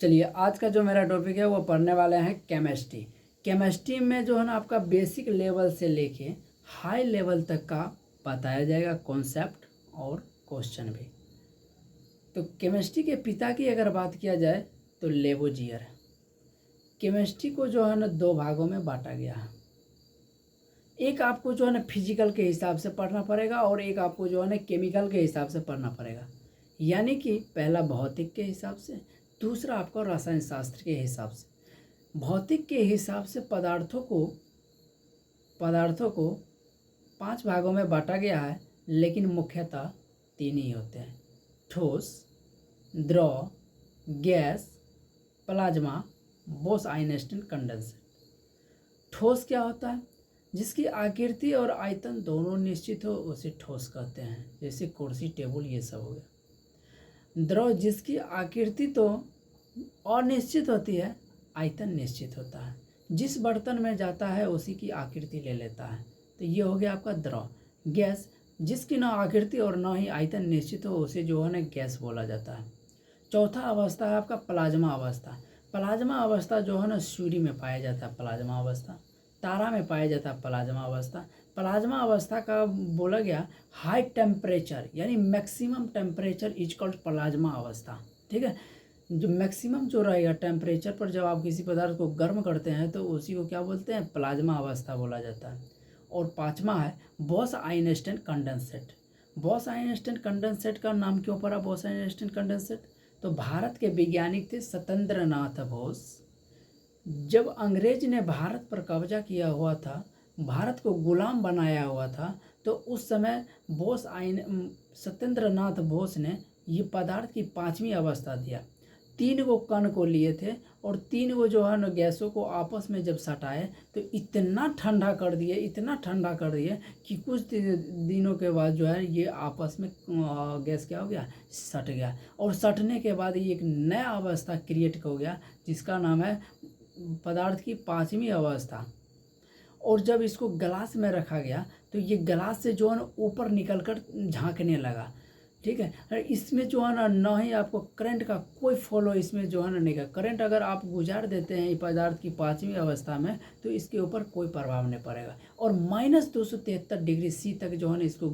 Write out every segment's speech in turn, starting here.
चलिए, आज का जो मेरा टॉपिक है वो पढ़ने वाले हैं केमिस्ट्री। केमिस्ट्री में जो है ना आपका बेसिक लेवल से लेके हाई लेवल तक का बताया जाएगा कॉन्सेप्ट और क्वेश्चन भी। तो केमिस्ट्री के पिता की अगर बात किया जाए तो लेबोजियर है। केमिस्ट्री को जो है ना दो भागों में बांटा गया है। एक आपको जो है ना फिजिकल के हिसाब से पढ़ना पड़ेगा और एक आपको जो है ना केमिकल के हिसाब से पढ़ना पड़ेगा। यानी कि पहला भौतिक के हिसाब से, दूसरा आपको रसायन शास्त्र के हिसाब से। भौतिक के हिसाब से पदार्थों को 5 भागों में बांटा गया है, लेकिन मुख्यतः 3 ही होते हैं: ठोस, द्रव, gas, plasma, Bose Einstein condensate. ठोस क्या होता है? जिसकी आकृति और आयतन दोनों निश्चित हो उसे ठोस कहते हैं, जैसे कुर्सी, टेबल, ये सब हो गया। द्रव जिसकी आकृति तो अनिश्चित होती है, आयतन निश्चित होता है। जिस बर्तन में जाता है उसी की आकृति ले लेता है, तो ये हो गया आपका द्रव। गैस जिसकी ना आकृति और ना ही आयतन निश्चित हो उसे जो है ना गैस बोला जाता है। चौथा अवस्था है आपका प्लाज्मा अवस्था। प्लाज्मा अवस्था जो है ना सूर्य में पाया जाता है, प्लाज्मा अवस्था तारा में पाया जाता है, प्लाज्मा अवस्था। प्लाज्मा अवस्था का बोला गया हाई टेम्परेचर यानी maximum temperature is called plasma अवस्था। ठीक है, जो मैक्सिमम जो रहेगा टेम्परेचर पर जब आप किसी पदार्थ को गर्म करते हैं तो उसी को क्या बोलते हैं? प्लाज्मा अवस्था बोला जाता है। और पांचवा है boss Einstein condensate. Boss Einstein condensate का नाम क्यों पड़ा बॉस आइंस्टाइन कंडेंसेट? तो भारत के वैज्ञानिक थे सत्येंद्र नाथ बोस। जब अंग्रेज ने भारत पर कब्जा किया हुआ था, भारत को गुलाम बनाया हुआ था, तो उस समय सत्येंद्र नाथ बोस ने ये पदार्थ की 5वीं अवस्था दिया। 3 गो कण को लिए थे और 3 गो जो है ना गैसों को आपस में जब सटाए तो इतना ठंडा कर दिए कि कुछ दिनों के बाद जो है ये आपस में गैस क्या हो गया? सट गया। और सटने के बाद ये एक नया अवस्था क्रिएट हो गया जिसका नाम है पदार्थ की 5वीं अवस्था। और जब इसको ग्लास में रखा गया तो ये ग्लास से जो है ना ऊपर निकल कर झाँकने लगा। ठीक है, और इसमें जो है ना ही आपको करंट का कोई फॉलो इसमें जो है ना नहीं का। करंट अगर आप गुजार देते हैं इस पदार्थ की 5वीं अवस्था में तो इसके ऊपर कोई प्रभाव नहीं पड़ेगा। और -273 डिग्री सी तक जो है ना इसको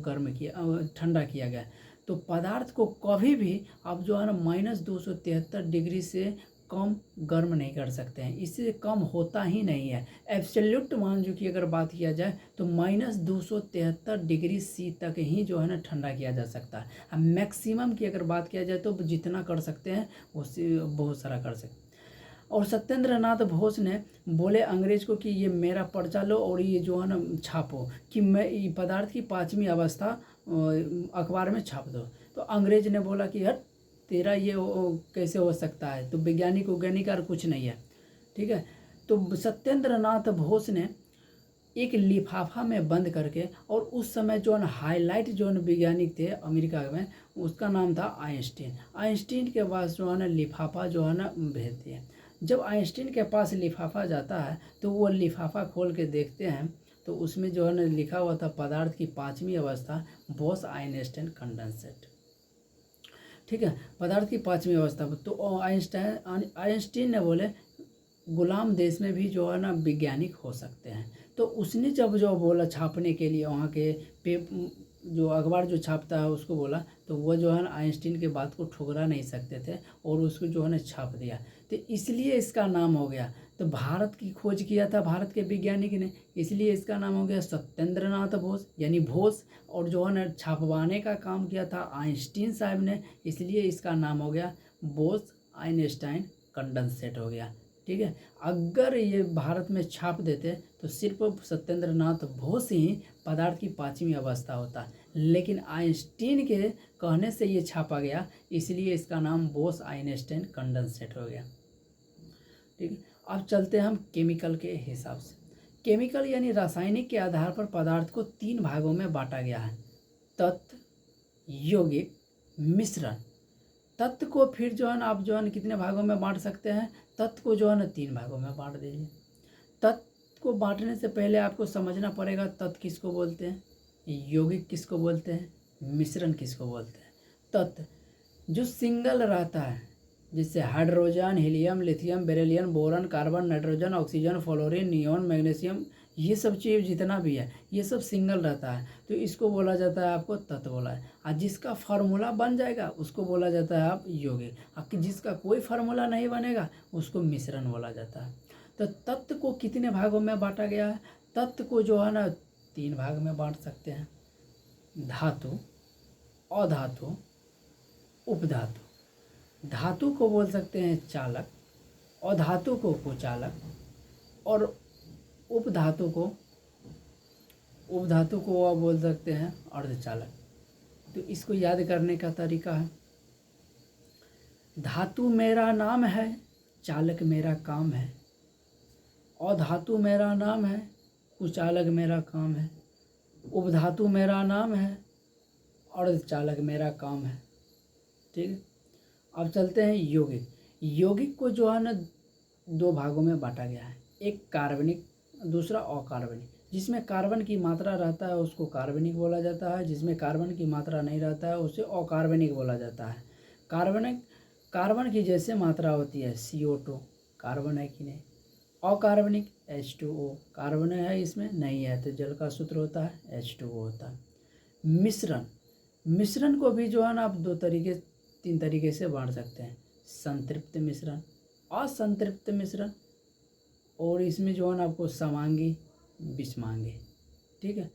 ठंडा किया गया। तो पदार्थ को कभी भी आप जो है ना -273 डिग्री से कम गर्म नहीं कर सकते हैं, इससे कम होता ही नहीं है। एब्सोल्यूट मान जो की अगर बात किया जाए तो -273 डिग्री सी तक ही जो है ना ठंडा किया जा सकता है। अब मैक्सिमम की अगर बात किया जाए तो जितना कर सकते हैं उससे बहुत सारा कर सकते हैं। और सत्येंद्र नाथ बोस ने बोले अंग्रेज को कि ये मेरा पर्चा लो और ये जो है ना छापो कि मैं ये पदार्थ की 5वीं अवस्था अखबार में छाप दो। तो अंग्रेज ने बोला कि हट, तेरा ये कैसे हो सकता है? तो वैज्ञानिक और कुछ नहीं है। ठीक है, तो सत्येंद्र नाथ बोस ने एक लिफाफा में बंद करके, और उस समय जो है हाईलाइट जो है वैज्ञानिक थे अमेरिका में, उसका नाम था आइंस्टीन। आइंस्टीन के पास जो है ना लिफाफा जो है ना भेज दिए। जब आइंस्टीन के पास लिफाफा जाता है तो वो लिफाफा खोल के देखते हैं तो उसमें जो है ना लिखा हुआ था पदार्थ की 5वीं अवस्था बॉस आइंस्टाइन कंडेंसेट। ठीक है, पदार्थ की 5वीं अवस्था। तो आइंस्टीन ने बोले गुलाम देश में भी जो है ना वैज्ञानिक हो सकते हैं। तो उसने जब जो बोला छापने के लिए वहाँ के जो अखबार जो छापता है उसको बोला, तो वह जो है ना आइंस्टीन के बात को ठुकरा नहीं सकते थे और उसको जो है ना छाप दिया। तो इसलिए इसका नाम हो गया। तो भारत की खोज किया था भारत के वैज्ञानिक ने, इसलिए इसका नाम हो गया सत्येंद्र नाथ बोस यानी बोस। और जो है ना छापवाने का काम किया था आइंस्टीन साहब ने, इसलिए इसका नाम हो गया बोस आइंस्टाइन कंडेंसेट हो गया। ठीक है, अगर ये भारत में छाप देते तो सिर्फ सत्येंद्र नाथ बोस ही पदार्थ की 5वीं अवस्था होता, लेकिन आइंस्टीन के कहने से ये छापा गया, इसलिए इसका नाम बोस आइंस्टाइन कंडेंसेट हो गया। ठीक है, अब चलते हैं हम केमिकल के हिसाब से। केमिकल यानी रासायनिक के आधार पर पदार्थ को 3 भागों में बांटा गया है: तत्व, यौगिक, मिश्रण। तत्व को फिर जो है ना आप जो है ना कितने भागों में बांट सकते हैं? तत्व को जो है ना 3 भागों में बांट दीजिए। तत्व को बांटने से पहले आपको समझना पड़ेगा तत्व किसको बोलते हैं, यौगिक किसको बोलते हैं, मिश्रण किसको बोलते हैं। तत्व जो सिंगल रहता है, जिससे hydrogen, helium, lithium, beryllium, boron, carbon, nitrogen, oxygen, fluorine, neon, magnesium, ये सब चीज़ जितना भी है ये सब सिंगल रहता है, तो इसको बोला जाता है आपको तत्व बोला है। और जिसका फार्मूला बन जाएगा उसको बोला जाता है आप यौगिक, और जिसका कोई फार्मूला नहीं बनेगा उसको मिश्रण बोला जाता है। तो तत्व को कितने भागों में बांटा गया है? तत्व को जो है ना 3 भाग में बांट सकते हैं, धातु, अधातु, उपधातु। धातु को बोल सकते हैं चालक, अधातु को कुचालक, और उपधातु को आप बोल सकते हैं अर्धचालक। तो इसको याद करने का तरीका है, धातु मेरा नाम है, चालक मेरा काम है, अधातु मेरा नाम है, कुचालक मेरा काम है, उपधातु मेरा नाम है, अर्धचालक मेरा काम है। ठीक है, अब चलते हैं यौगिक। यौगिक को जो है ना 2 भागों में बांटा गया है, एक कार्बनिक, दूसरा अकार्बनिक। जिसमें कार्बन की मात्रा रहता है उसको कार्बनिक बोला जाता है, जिसमें कार्बन की मात्रा नहीं रहता है उसे अकार्बनिक बोला जाता है। कार्बन की जैसे मात्रा होती है CO2, कार्बन है कि नहीं। अकार्बनिक H2O, कार्बन है इसमें नहीं है, तो जल का सूत्र होता है H2O होता है। मिश्रण को भी जो है ना आप 3 तरीके से बांट सकते हैं, संतृप्त मिश्रण, असंतृप्त मिश्रण, और इसमें जो है ना आपको समांगी, विषमांगी। ठीक है।